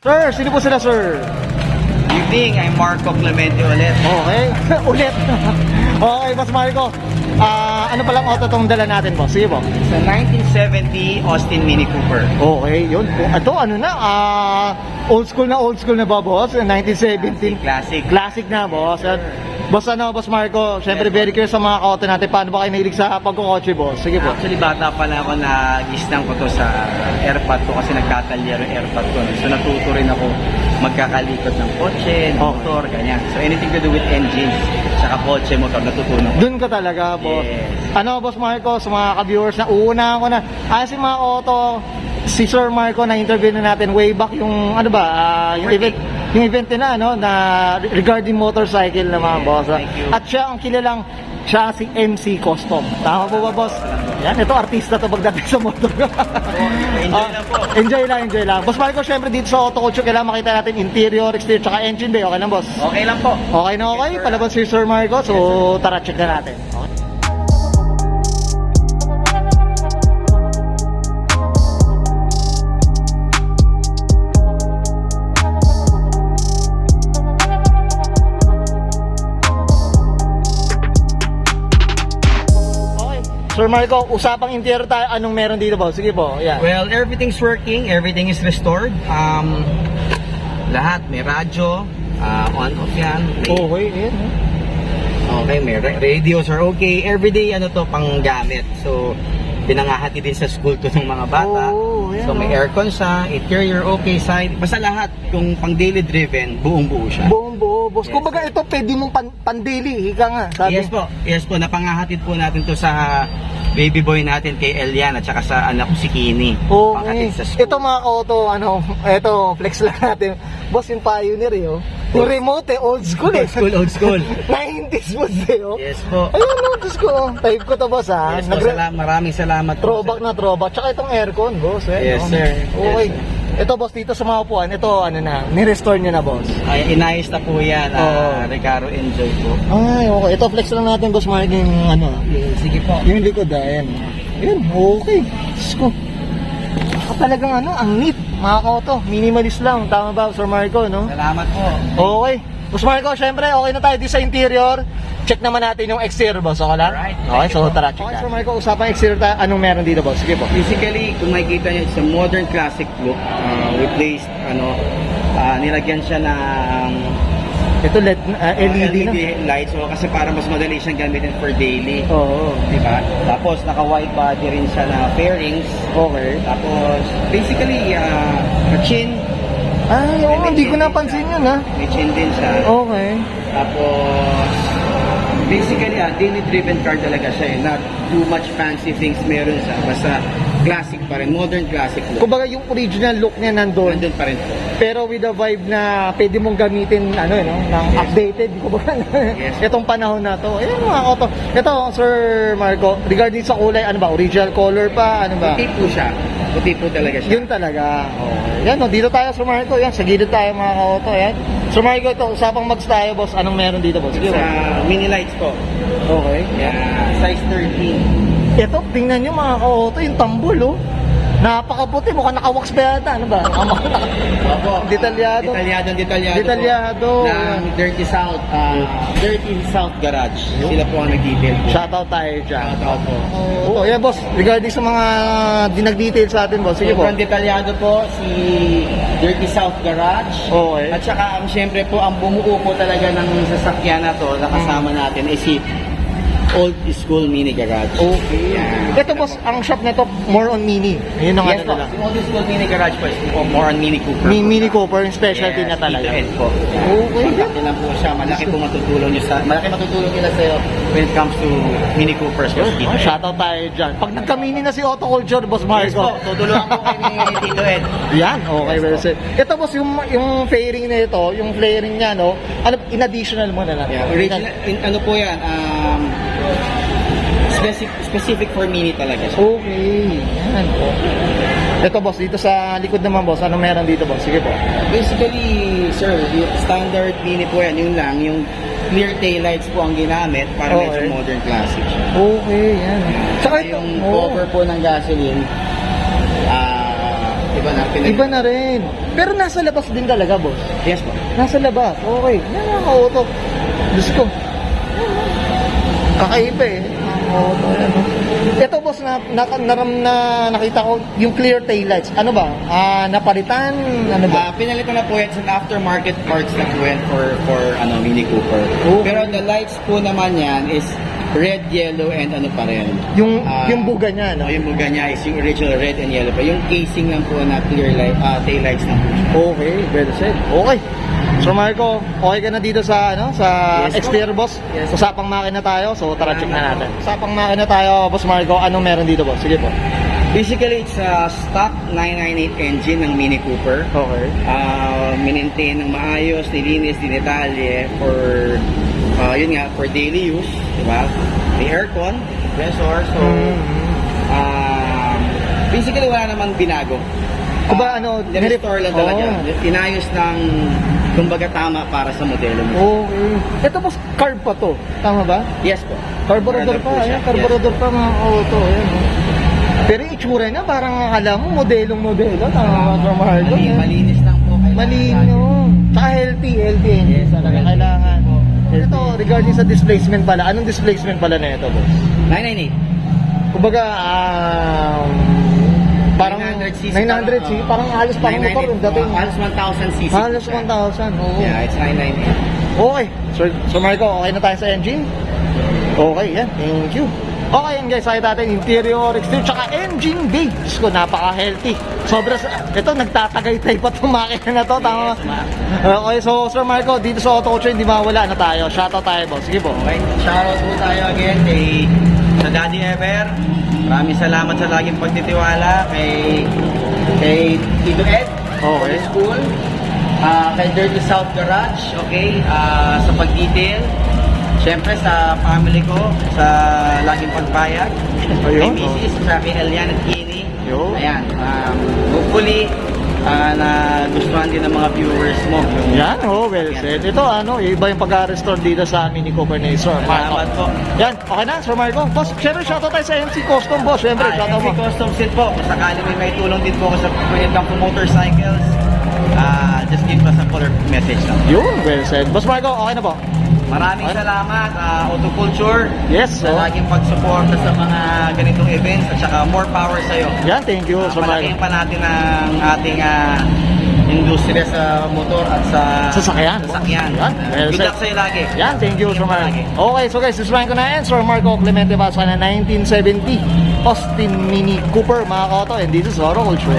Sir, sino po sila, sir? Evening, I'm Marco Clemente ulit. Okay, ulit. Okay, Boss Marco. Ano palang auto tong dala natin, boss? Sige po. Sa 1970 Austin Mini Cooper. Okay, yun. Ito, ano na, old school na ba, boss? 1917. Classic. Classic na, boss. Boss, Boss Marco, syempre very curious sa mga auto natin. Paano ba kayo nahilig sa pagkukotse, boss? Sige po. Actually, bata pa na ako nag-isnang ko to sa airpad ko kasi nagtatalyer yung airpad ko. So natuto rin ako magkakalikot ng kotse, motor, ganyan. So anything to do with engines, saka kotse, motor, natutunan ko. Doon ka talaga, boss. Yes. Ano, Boss Marco, sa mga ka-viewers na uunahan ko na. Si mga auto, si Sir Marco na interview na natin way back yung ano ba, yung event na ano na regarding motorcycle na mga boss. Thank you. At siya ang kilalang siya si MC Custom. Tama po ba, boss? Yan, ito artista to pagdating sa motor. Enjoy lang po. Enjoy lang. Boss Marco, syempre dito sa Auto Culture, kailangan makita natin interior, exterior, tsaka engine bay. Okay lang, boss? Okay lang po. Okay na okay? Palabas si Sir Marco, so tara, check na natin. Okay. Sir Marco, usapang interior tayo. Anong meron dito, boss? Sige po. Yeah. Well, everything's working, everything is restored. Lahat, may radyo, on-off yan. Okay, yan. Okay, may radios are okay. Everyday ano to pang gamit. So pinangahati din sa school to ng mga bata. Oh, yeah, so may aircon siya, interior okay, side. Basta lahat kung pang daily driven, buong-buo siya. Buong buo, boss. Yes, Kumbaga ito, pwede mong pan-daily. Hika nga. Sabi. Yes po. Yes po, napangahatid po natin to sa baby boy natin kay Elian at saka sa anak ko si Kini. Okay. Panghatid sa school. Ito mga auto, ito, flex lang natin. Boss, yung Pioneer eh, oh. Yung remote old school eh. Old school. 90s boss eh, oh. Yes po. Ayun, Diyos ko. Type ko to, boss, ha. Yes po, maraming salamat po. Throwback na throwback. Tsaka itong aircon, boss. Eh, Yes, no? sir. Okay. Yes, sir. Ito, boss, dito sa mga upuan, ito, ni-restore nyo na, boss. Ay, inayos na po yan. Recaro Enjoy po. Ay, okay. Ito, flex lang natin, boss Mark, yung Sige po. yung likod, ayan. Ayan, okay. Diyos ko. Talagang ang neat, mga kauto. Minimalist lang. Tama ba, Sir Marco, no? Salamat po. Okay. Boss Marco, syempre, okay na tayo dito sa interior. Check naman natin yung exterior, boss. Okay lang? Alright. Okay, so Thank you, tara, check okay, Sir Marco, usapang exterior tayo. Anong meron dito, boss? Sige po. Basically, kung makikita niyo, it's a modern classic look. We placed, nilagyan siya ng Ito, LED na. lights. So, kasi para mas madali siyang gamitin for daily. Oo. Diba? Tapos, naka-wide body rin siya na fairings. Okay. Tapos, basically, chin. Ay, oo, hindi ko napansin yun, ha? May chin din siya. Okay. Tapos, basically, daily driven car talaga siya. Not too much fancy things meron siya. Basta classic pa rin. Modern classic look. Kumbaga, yung original look niya nandun. Nandun pa rin po. Pero with the vibe na pwede mong gamitin ng updated, kumbaga, Yes. itong panahon na to. Ayun mga auto. Ito, Sir Marco, regarding sa kulay, ano ba? Original color pa? Ano ba? Puti po siya. Puti po talaga siya. Yun talaga. Okay. Yan, dito tayo, Sir Marco. Yan, sa gilid tayo mga auto. Yan. Sir Marco, ito, usapang mags tayo, boss. Anong meron dito, boss? Sige, Sa boss. mini lights po. Okay. Yeah, size 13. Ito, tingnan nyo mga auto, yung tambol, oh. Napakaputi, mukhang naka-wax pa yata. Ano ba? Opo. Detalyado. Detalyado po. Ng Dirty South Garage. Sila po ang nag-detail po. Shoutout tayo dyan. Shoutout po. Oh, yeah, boss. Regarding sa mga dinag-detail sa atin, boss. Sige po. Sobrang detalyado po si Dirty South Garage. Okay. At saka, siyempre po, ang bumuo po talaga ng sasakyan na to na kasama natin ay si Old School Mini Garage. Okay. Yeah. Ito, boss, ang shop nito more on mini. Yun ang Yes ano po, nila. si Old School Mini Garage po is more on Mini Cooper. Mini Cooper, yung specialty niya talaga. Yes, po. Okay. Malaki lang po siya. Malaki matutulong nila sa'yo when it comes to Mini Coopers. Oh, shoutout tayo dyan. Pag nagka-mini na si Auto Culture, boss Yes po, Marco. tutulungan po kayo ni Tito Ed. Yan, okay, well said. Ito, boss, yung fairing na ito, yung flaring niya, no? Ano, in additional mo na lang. Yeah, original, ano po yan, specific for Mini talaga siya. Okay. Yan po. Ito, boss, dito sa likod naman, boss, ano meron dito, boss? Sige po. Basically, sir, yung standard Mini po yan, yun lang, yung clear taillights po ang ginamit para Okay. medyo modern classic siya. Okay, yan. Saka ito, Yung cover po ng gasoline, Iba na. Iba na rin. Pero nasa labas din talaga, boss. Yes po. Nasa labas. Okay. Yan ang auto. Diyos ko. Kakaiba eh. Ang auto. Yan, no? Ito, boss, nakita ko yung clear taillights. Ano ba? Napalitan? Ano ba? Pinalitan na po yan sa aftermarket parts na po yan for Mini Cooper. Okay. Pero the lights po naman yan is red, yellow, and ano pa rin. Yung buga niya, no? Yung buga niya is yung original red and yellow pa. Yung casing lang po na clear light, taillights na po siya. Okay, well said. Okay. So Marco, okay ka na dito sa Yes, exterior, boss? Yes. Usapang makina tayo, so tara check na natin. Usapang makina tayo, boss Marco. Anong meron dito, boss? Sige po. Basically, it's a stock 998 engine ng Mini Cooper. Okay. Minentain ng maayos, nilinis, dinetalye for yun nga, for daily use, di ba? May aircon, compressor, so basically wala namang binago. Oh. Nirestore lang talaga. Inayos ng kumbaga tama para sa modelo mo. Okay. Ito boss, carb pa to. Tama ba? Yes po. Carburetor pa. po siya. Ayan, carburetor pa mga auto. Ayan, oh. Pero yung itsura niya, parang akala mo, modelong-modelo. Tama ba, Marco? Malinis lang po. Malino. Tsaka healthy engine. Yes, talaga healthy. kailangan. Ito, regarding sa displacement pala, anong displacement pala na ito, boss? 998. Kumbaga, parang 900cc, 900cc, parang halos parang motor yung dating. Halos 1,000cc. Halos 1,000, oo. Yeah, it's 998. Okay, so Marco, okay na tayo sa engine? Okay, yan, thank you. Okay yan guys, nakita natin interior, exterior, tsaka engine bay. Diyos ko, napaka-healthy. Ito, nagtatagaytay pa itong makina na to, tama? Okay, so Sir Marco, dito sa Auto Culture, hindi mawala na tayo. Shoutout tayo, boss. Sige po. Okay, shoutout po tayo again sa Daddy Ever. Maraming salamat sa laging pagtitiwala kay Tito Ed. Okay. School. Kay Dirty South Garage, okay? Sa pag-detail. Siyempre sa family ko, sa laging pagpayag. Ayun, Kay Mrs. sa kay Elian at Kini. Yo. Ayan. Hopefully, na gustuhan din ng mga viewers mo. Yan, well said. Ito, iba yung pag-restore dito sa Mini Cooper ni Sir Marco. Salamat po. Yan, okay na, Sir Marco. Boss, syempre, shoutout tayo sa MC Custom, boss. Syempre, shoutout MC mo. Custom Set po. Kung sakali may tulong din po ako sa pagkakang po motorcycles, just give us a color message lang. Yun, well said. Boss Marco, okay na po? Maraming salamat, Auto Culture. Yes, Sa laging pagsuporta sa mga ganitong events at saka more power sa'yo. Yan, thank you, Sir Marco. Palakihin pa natin ang ating industriya sa motor at sa Sasakyan. sasakyan. Yan, well Good said. luck sa'yo lagi. Yan, thank you, Sir Marco. Lagi. Okay, so guys, this ko na yan, Sir Marco Clemente Vasa na 1970 Austin Mini Cooper, mga kauto, and this is Auto Culture.